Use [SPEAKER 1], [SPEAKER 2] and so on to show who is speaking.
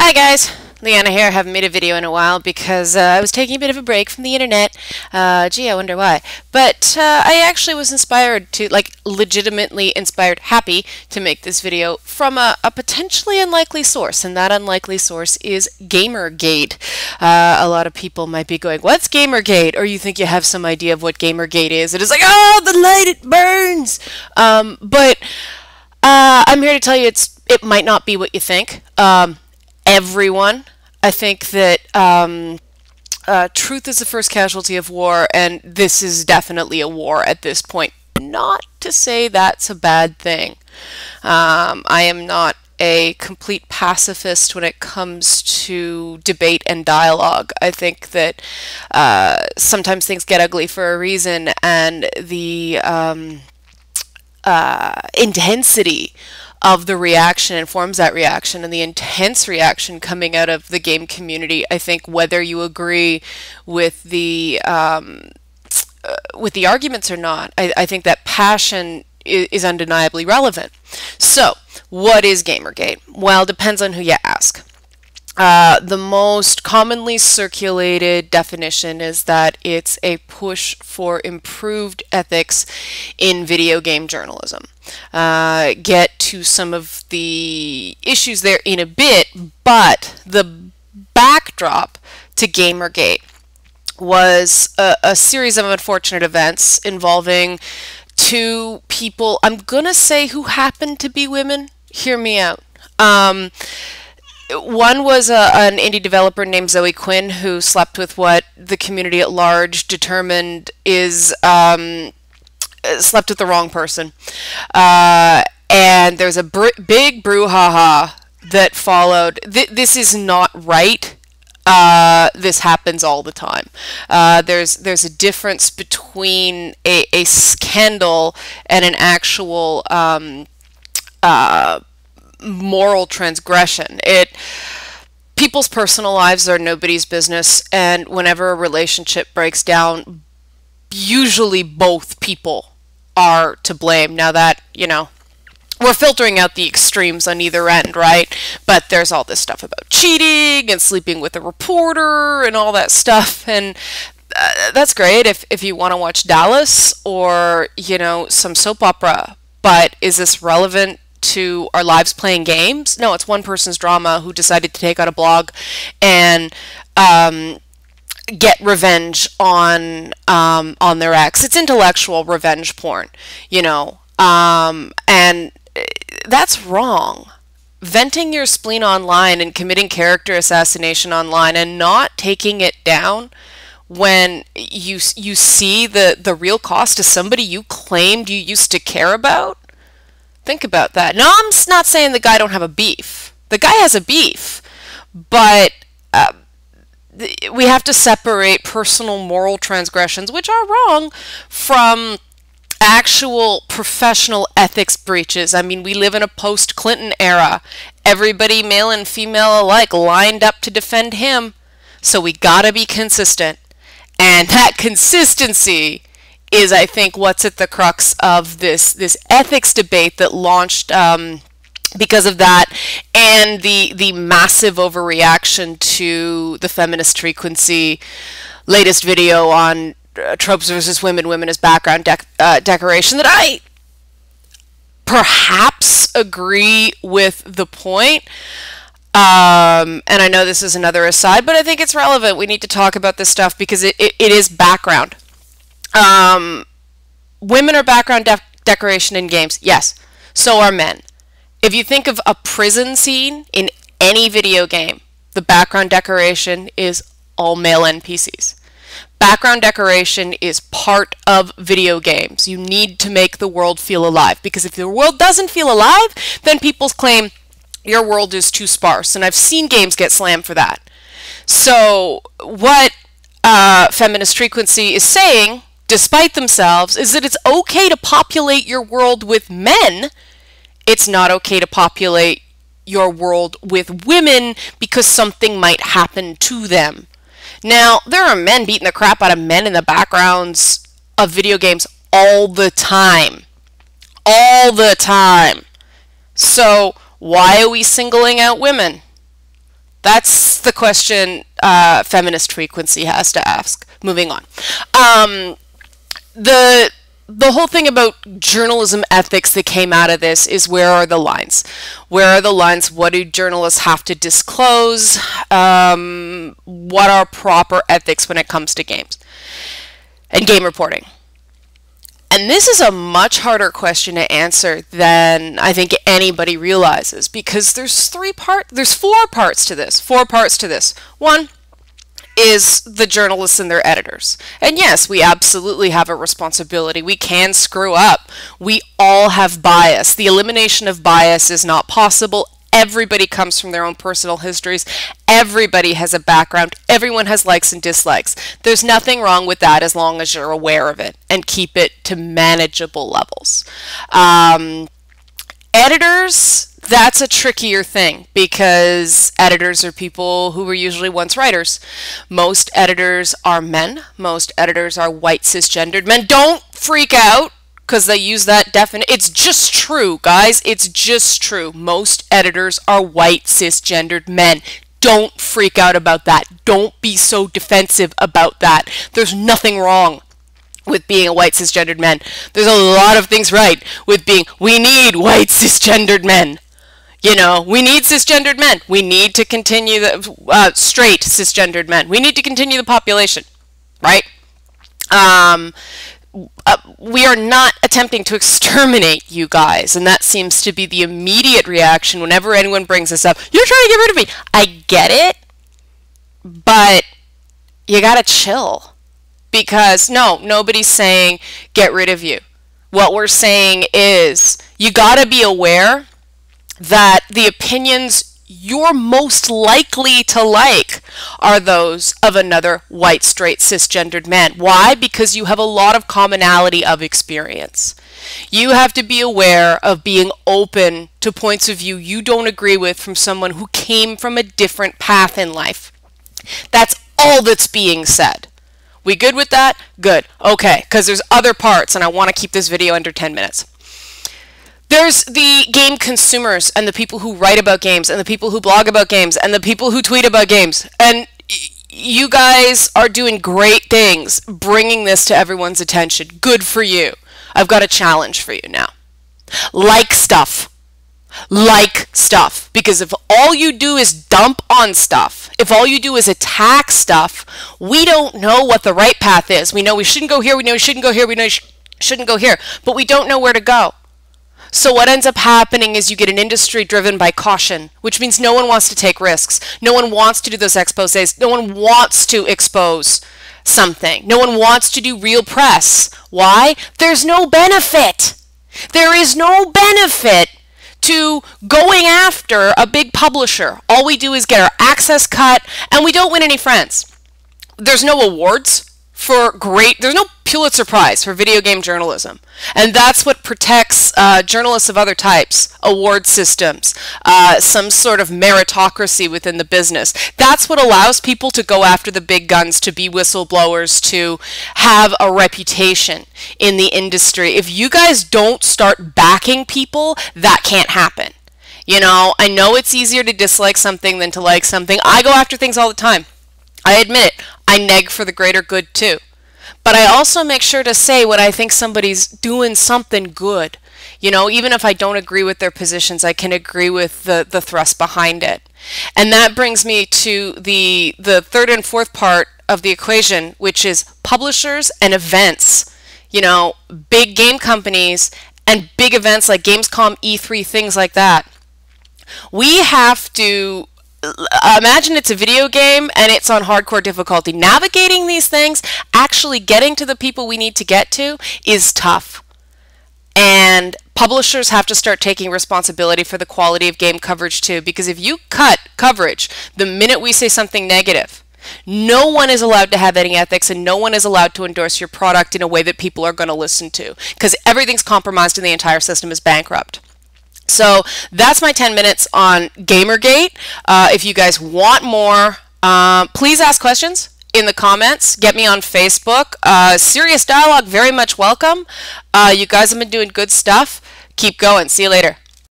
[SPEAKER 1] Hi guys, Liana here. I haven't made a video in a while because I was taking a bit of a break from the internet. Gee, I wonder why. But I actually was inspired to, legitimately inspired, happy to make this video from a potentially unlikely source, and that unlikely source is Gamergate. A lot of people might be going, what's Gamergate? Or you think you have some idea of what Gamergate is. It is like, oh, the light, it burns! But I'm here to tell you it might not be what you think. Everyone. I think that truth is the first casualty of war, and this is definitely a war at this point. Not to say that's a bad thing. I am not a complete pacifist when it comes to debate and dialogue. I think that sometimes things get ugly for a reason, and the intensity of the reaction informs that reaction, and the intense reaction coming out of the game community, I think, whether you agree with the arguments or not, I think that passion is undeniably relevant. So, what is Gamergate? Well, it depends on who you ask. The most commonly circulated definition is that it's a push for improved ethics in video game journalism. Get to some of the issues there in a bit, but the backdrop to Gamergate was a series of unfortunate events involving two people, I'm gonna say, who happened to be women. Hear me out. One was an indie developer named Zoe Quinn, who slept with what the community at large determined is slept with the wrong person. And there's a big brouhaha that followed. This is not right. This happens all the time. There's a difference between a scandal and an actual moral transgression. People's personal lives are nobody's business, and whenever a relationship breaks down, usually both people are to blame. Now that, we're filtering out the extremes on either end, right? But there's all this stuff about cheating and sleeping with a reporter and all that stuff, and that's great if you want to watch Dallas or, some soap opera. But is this relevant to our lives playing games? No, it's one person's drama who decided to take out a blog and get revenge on their ex. It's intellectual revenge porn, and that's wrong. Venting your spleen online and committing character assassination online and not taking it down when you see the real cost to somebody you claimed you used to care about. Think about that. Now, I'm not saying the guy don't have a beef. The guy has a beef, but we have to separate personal moral transgressions, which are wrong, from actual professional ethics breaches. I mean, we live in a post-Clinton era. Everybody, male and female alike, lined up to defend him. So we gotta be consistent. And that consistency is, I think, what's at the crux of this ethics debate that launched because of that, and the massive overreaction to the Feminist Frequency latest video on tropes versus women as background decoration, that I perhaps agree with the point. And I know this is another aside, but I think it's relevant. We need to talk about this stuff because it is background. Women are background decoration in games. Yes, so are men. If you think of a prison scene in any video game, the background decoration is all male NPCs. Background decoration is part of video games. You need to make the world feel alive, because if the world doesn't feel alive, then people claim your world is too sparse, and I've seen games get slammed for that. So what Feminist Frequency is saying, despite themselves, is that it's okay to populate your world with men. It's not okay to populate your world with women because something might happen to them. Now, there are men beating the crap out of men in the backgrounds of video games all the time. All the time. So, why are we singling out women? That's the question Feminist Frequency has to ask. Moving on. The whole thing about journalism ethics that came out of this is, where are the lines? Where are the lines? What do journalists have to disclose? What are proper ethics when it comes to games and game reporting? And this is a much harder question to answer than I think anybody realizes, because there's four parts to this. One is the journalists and their editors. And yes, we absolutely have a responsibility. We can screw up. We all have bias. The elimination of bias is not possible. Everybody comes from their own personal histories. Everybody has a background. Everyone has likes and dislikes. There's nothing wrong with that as long as you're aware of it and keep it to manageable levels. Editors, that's a trickier thing, because editors are people who were usually once writers. Most editors are men. Most editors are white cisgendered men. Don't freak out because they use that definition. It's just true, guys. It's just true. Most editors are white cisgendered men. Don't freak out about that. Don't be so defensive about that. There's nothing wrong with being a white cisgendered man. There's a lot of things right with being, we need white cisgendered men. You know, we need cisgendered men. We need to continue the straight cisgendered men. We need to continue the population, right? We are not attempting to exterminate you guys, and that seems to be the immediate reaction whenever anyone brings this up. You're trying to get rid of me. I get it, but you gotta chill. Because, no, nobody's saying get rid of you. What we're saying is you gotta be aware that the opinions you're most likely to like are those of another white, straight, cisgendered man. Why? Because you have a lot of commonality of experience. You have to be aware of being open to points of view you don't agree with from someone who came from a different path in life. That's all that's being said. We good with that? Good. Okay, because there's other parts, and I want to keep this video under 10 minutes. There's the game consumers, and the people who write about games, and the people who blog about games, and the people who tweet about games. And you guys are doing great things bringing this to everyone's attention. Good for you. I've got a challenge for you now. Like stuff. Like stuff. Because if all you do is dump on stuff, if all you do is attack stuff, we don't know what the right path is. We know we shouldn't go here, we know we shouldn't go here, we know we shouldn't go here, but we don't know where to go. So what ends up happening is you get an industry driven by caution, which means no one wants to take risks. No one wants to do those exposés. No one wants to expose something. No one wants to do real press. Why? There's no benefit. There is no benefit to going after a big publisher. All we do is get our access cut, and we don't win any friends. There's no awards for there's no Pulitzer Prize for video game journalism. And that's what protects journalists of other types, award systems, some sort of meritocracy within the business. That's what allows people to go after the big guns, to be whistleblowers, to have a reputation in the industry. If you guys don't start backing people, that can't happen. You know, I know it's easier to dislike something than to like something. I go after things all the time. I admit it. I neg for the greater good too. But I also make sure to say when I think somebody's doing something good. You know, even if I don't agree with their positions, I can agree with the thrust behind it. And that brings me to the third and fourth part of the equation, which is publishers and events. You know, big game companies and big events like Gamescom, E3, things like that. We have to imagine it's a video game and it's on hardcore difficulty. Navigating these things, actually getting to the people we need to get to, is tough. And publishers have to start taking responsibility for the quality of game coverage too, because if you cut coverage the minute we say something negative, no one is allowed to have any ethics, and no one is allowed to endorse your product in a way that people are going to listen to, because everything's compromised and the entire system is bankrupt. So that's my 10 minutes on Gamergate. If you guys want more, please ask questions in the comments. Get me on Facebook. Serious dialogue, very much welcome. You guys have been doing good stuff. Keep going. See you later.